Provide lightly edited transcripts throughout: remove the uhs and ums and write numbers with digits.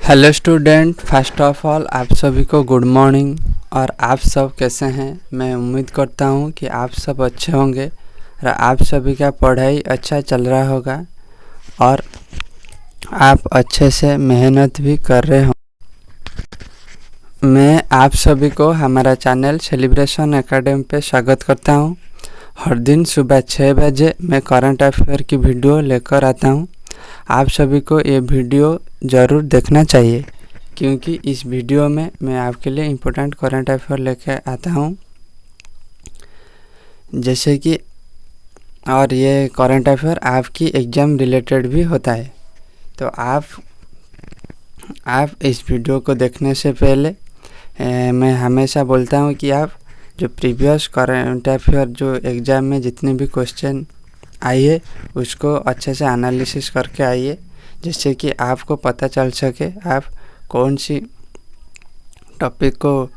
Hello student, first of all आप सभी को गुड मॉर्निंग। और आप सब कैसे हैं? मैं उम्मीद करता हूं कि आप सब अच्छे होंगे और आप सभी का पढ़ाई अच्छा चल रहा होगा और आप अच्छे से मेहनत भी कर रहे हो। मैं आप सभी को हमारा चैनल सेलिब्रेशन एकेडमी पे स्वागत करता हूं। हर दिन सुबह 6 बजे मैं करंट अफेयर की वीडियो लेकर आता हूं। आप सभी को ये वीडियो ज़रूर देखना चाहिए क्योंकि इस वीडियो में मैं आपके लिए इम्पोर्टेंट करंट अफेयर लेकर आता हूँ, जैसे कि और ये करंट अफेयर आपकी एग्ज़ाम रिलेटेड भी होता है। तो आप इस वीडियो को देखने से पहले मैं हमेशा बोलता हूँ कि आप जो प्रीवियस करंट अफेयर जो एग्ज़ाम में जितने भी क्वेश्चन आइए उसको अच्छे से एनालिसिस करके आइए, जिससे कि आपको पता चल सके आप कौन सी टॉपिक को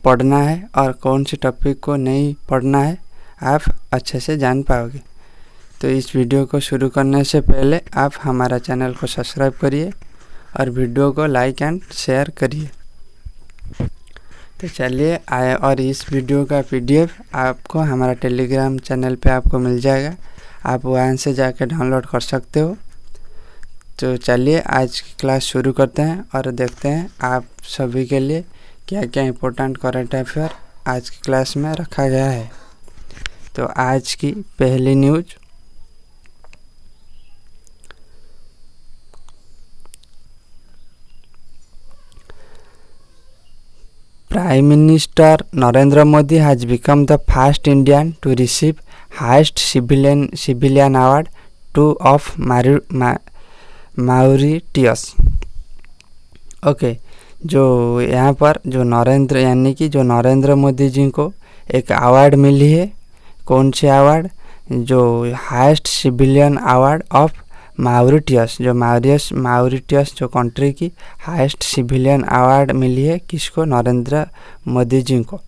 पढ़ना है और कौन सी टॉपिक को नहीं पढ़ना है, आप अच्छे से जान पाओगे। तो इस वीडियो को शुरू करने से पहले आप हमारा चैनल को सब्सक्राइब करिए और वीडियो को लाइक एंड शेयर करिए। तो चलिए आए, और इस वीडियो का PDF आपको हमारा टेलीग्राम चैनल पे आपको मिल जाएगा, आप वहाँ से जाकर डाउनलोड कर सकते हो। तो चलिए आज की क्लास शुरू करते हैं और देखते हैं आप सभी के लिए क्या क्या इम्पोर्टेंट करंट अफेयर आज की क्लास में रखा गया है। तो आज की पहली news, Prime Minister Narendra Modi has become the first Indian to receive highest civilian award of Mauritius। Okay, जो यहाँ पर जो नरेंद्र यानी कि जो नरेंद्र मोदी जी को एक अवार्ड मिली है। कौन सी अवार्ड? जो हाईएस्ट सिविलियन अवार्ड ऑफ माउरिटियस, जो माउरिटियस जो कंट्री की हाईएस्ट सिविलियन अवार्ड मिली है किसको? नरेंद्र मोदी जी को।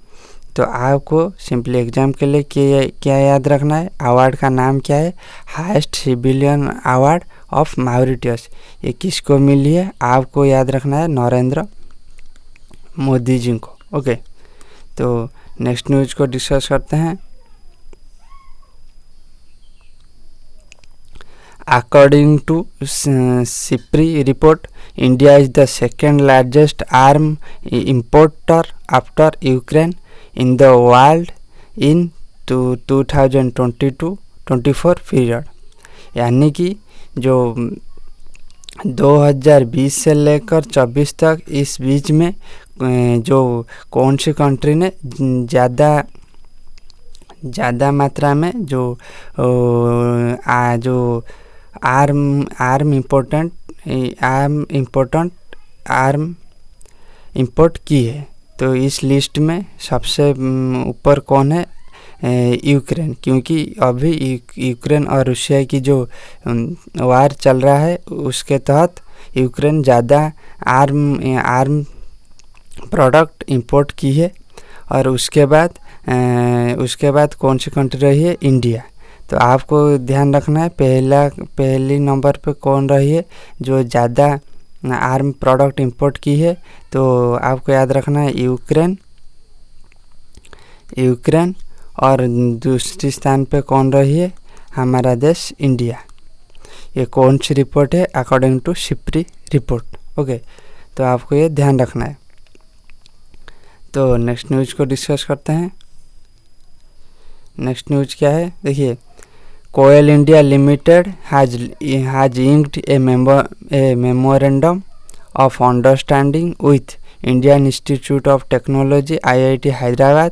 तो आपको सिंपली एग्जाम के लिए क्या याद रखना है? अवार्ड का नाम क्या है? Highest civilian award of Mauritius. ये किसको मिली है? आपको याद रखना है नरेंद्र मोदी जी को। ओके, तो नेक्स्ट न्यूज़ को डिस्कस करते हैं। According to SIPRI report, India is the second largest arms importer after Ukraine in the world in 2022-24 period. यानी कि जो 2020 से लेकर 24 तक इस बीच में जो कौन सी कंट्री ने ज़्यादा मात्रा में जो आर्म इंपोर्ट की है। तो इस लिस्ट में सबसे ऊपर कौन है? यूक्रेन, क्योंकि अभी यूक्रेन और रूसिया की जो वार चल रहा है उसके तहत यूक्रेन ज़्यादा आर्म प्रोडक्ट इंपोर्ट की है। और उसके बाद कौन सी कंट्री रही है? इंडिया। तो आपको ध्यान रखना है पहली नंबर पे कौन रही है जो ज़्यादा आर्म प्रोडक्ट इंपोर्ट की है। तो आपको याद रखना है यूक्रेन। और दूसरी स्थान पे कौन रही है? हमारा देश इंडिया। ये कौन सी रिपोर्ट है? According to SIPRI report. Okay, तो आपको ये ध्यान रखना है। तो नेक्स्ट न्यूज़ को डिस्कस करते हैं। नेक्स्ट न्यूज़ क्या है? देखिए, Coal India Limited has inked a memorandum of understanding with Indian Institute of Technology IIT Hyderabad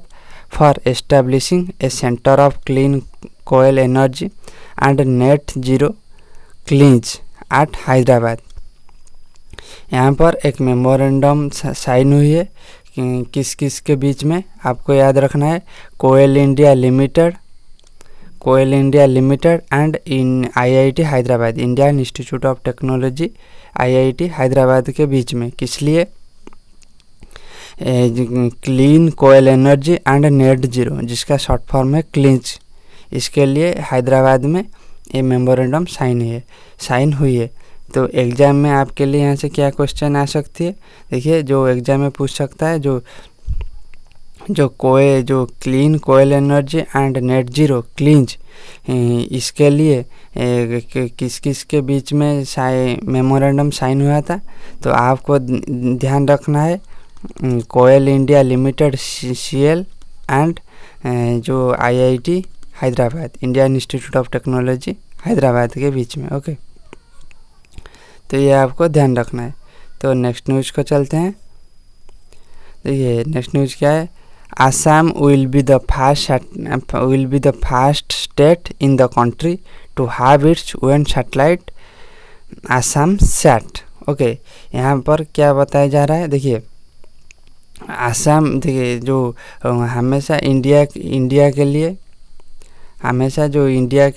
for establishing a center of clean coal energy and net zero cleans at Hyderabad। यहाँ पर एक memorandum sign हुई है किस के बीच में? आपको याद रखना है Coal India Limited and in IIT Hyderabad, Indian Institute of Technology IIT Hyderabad के बीच में। किस लिए? Clean coal energy and net zero, जिसका शॉर्ट फॉर्म है क्लींच। इसके लिए हैदराबाद में ये मेमोरेंडम साइन हुई है। तो एग्ज़ाम में आपके लिए यहाँ से क्या क्वेश्चन आ सकती है, देखिए जो एग्ज़ाम में पूछ सकता है, जो clean coal energy and net zero CLEANZ, इसके लिए किस किस के बीच में मेमोरेंडम साइन हुआ था। तो आपको ध्यान रखना है Coal India limited CL and जो IIT Hyderabad, Indian Institute of technology Hyderabad के बीच में। ओके, तो ये आपको ध्यान रखना है। तो नेक्स्ट न्यूज़ को चलते हैं। तो ये नेक्स्ट न्यूज़ क्या है, Assam will be the first state in the country to have its own satellite ASAMSat। Okay, यहाँ पर क्या बताया जा रहा है, देखिए आसाम, देखिए जो हमेशा इंडिया के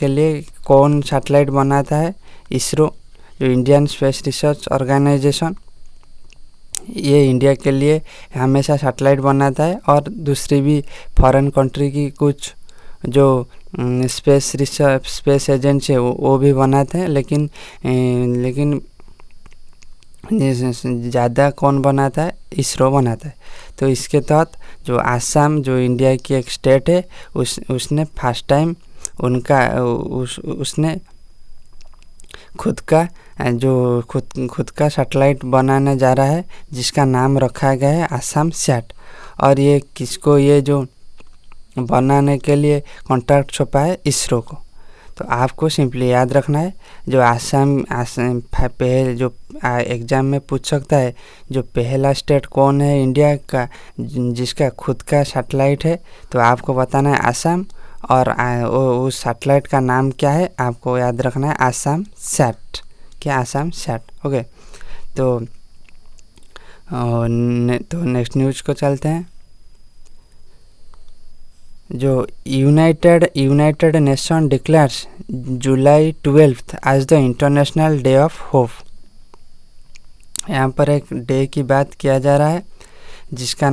लिए कौन सैटेलाइट बनाता है, इसरो, जो इंडियन स्पेस रिसर्च ऑर्गेनाइजेशन, ये इंडिया के लिए हमेशा सैटेलाइट बनाता है। और दूसरी भी फॉरेन कंट्री की कुछ जो स्पेस एजेंसी है वो भी बनाते हैं, लेकिन ज़्यादा कौन बनाता है, इसरो बनाता है। तो इसके तहत जो आसाम, जो इंडिया की एक स्टेट है, उसने फर्स्ट टाइम उसने खुद का सैटेलाइट बनाने जा रहा है, जिसका नाम रखा गया है ASAMSat। और ये किसको, ये जो बनाने के लिए कॉन्ट्रैक्ट सौंपा है, इसरो को। तो आपको सिंपली याद रखना है, जो आसाम पहले जो एग्ज़ाम में पूछ सकता है, जो पहला स्टेट कौन है इंडिया का जिसका खुद का सैटेलाइट है, तो आपको बताना है आसाम, और उस सैटेलाइट का नाम क्या है आपको याद रखना है, ASAMSat। क्या, ASAMSat। ओके, तो नेक्स्ट न्यूज़ को चलते हैं। जो United Nation declares July 12 as the international day of hope. यहाँ पर एक डे की बात किया जा रहा है, जिसका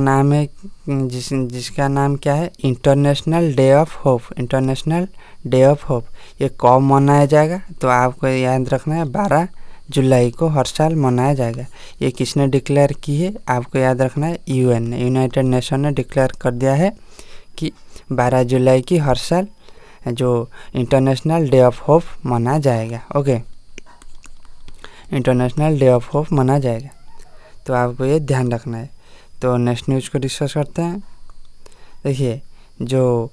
नाम क्या है, international day of hope. International day of hope ये कब मनाया जाएगा, तो आपको याद रखना है 12 जुलाई को हर साल मनाया जाएगा। ये किसने डिक्लेयर की है, आपको याद रखना है, UN ने, यूनाइटेड नेशन ने डिक्लेयर कर दिया है कि 12 जुलाई की हर साल जो इंटरनेशनल डे ऑफ होप मनाया जाएगा। Okay, international day of hope मनाया जाएगा, तो आपको ये ध्यान रखना है। तो नेक्स्ट न्यूज़ को डिस्कस करते हैं। देखिए, जो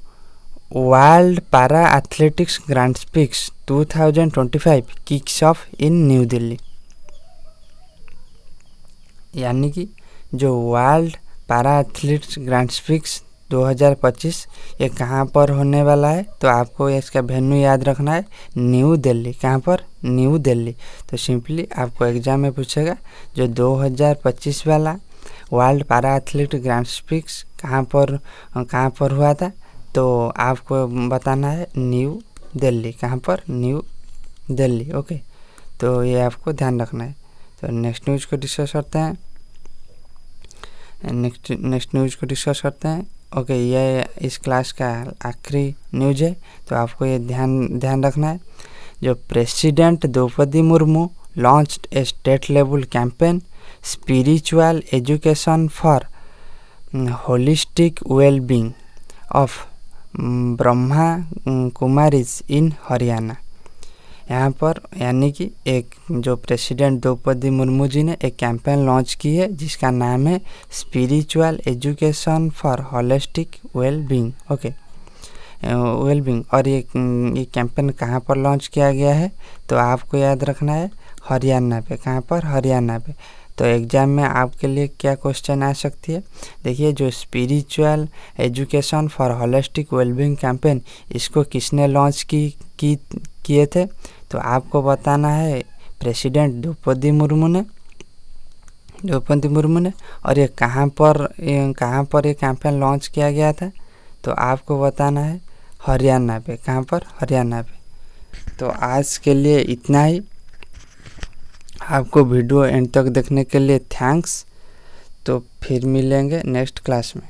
world para athletics grand prix 2025 kicks of in new Delhi. यानी कि जो world para athletics grand prix 2025 ये कहाँ पर होने वाला है, तो आपको इसका वेन्यू याद रखना है, न्यू दिल्ली। कहाँ पर, न्यू दिल्ली। तो सिंपली आपको एग्जाम में पूछेगा जो 2025 वाला world para athletics grand prix कहाँ पर हुआ था, तो आपको बताना है न्यू दिल्ली। कहाँ पर, न्यू दिल्ली। ओके, तो ये आपको ध्यान रखना है। तो नेक्स्ट न्यूज़ को डिस्कस करते हैं। नेक्स्ट न्यूज़ को डिस्कस करते हैं। ओके, ये इस क्लास का आखिरी न्यूज़ है, तो आपको ये ध्यान रखना है। जो president Draupadi Murmu launched a state level campaign spiritual education for holistic wellbeing of Brahma Kumaris in Haryana. यहाँ पर यानी कि एक जो प्रेसिडेंट द्रौपदी मुर्मू जी ने एक कैंपेन लॉन्च की है, जिसका नाम है spiritual education for holistic wellbeing. Okay, wellbeing. और ये कैंपेन कहाँ पर लॉन्च किया गया है, तो आपको याद रखना है हरियाणा पे। कहाँ पर, हरियाणा पे। तो एग्ज़ाम में आपके लिए क्या क्वेश्चन आ सकती है, देखिए जो spiritual education for holistic wellbeing campaign, इसको किसने लॉन्च किए थे, तो आपको बताना है प्रेसिडेंट द्रौपदी मुर्मू ने। और ये कहाँ पर ये कैंपेन लॉन्च किया गया था, तो आपको बताना है हरियाणा पे। कहाँ पर, हरियाणा पे। तो आज के लिए इतना ही। आपको वीडियो एंड तक देखने के लिए थैंक्स। तो फिर मिलेंगे नेक्स्ट क्लास में।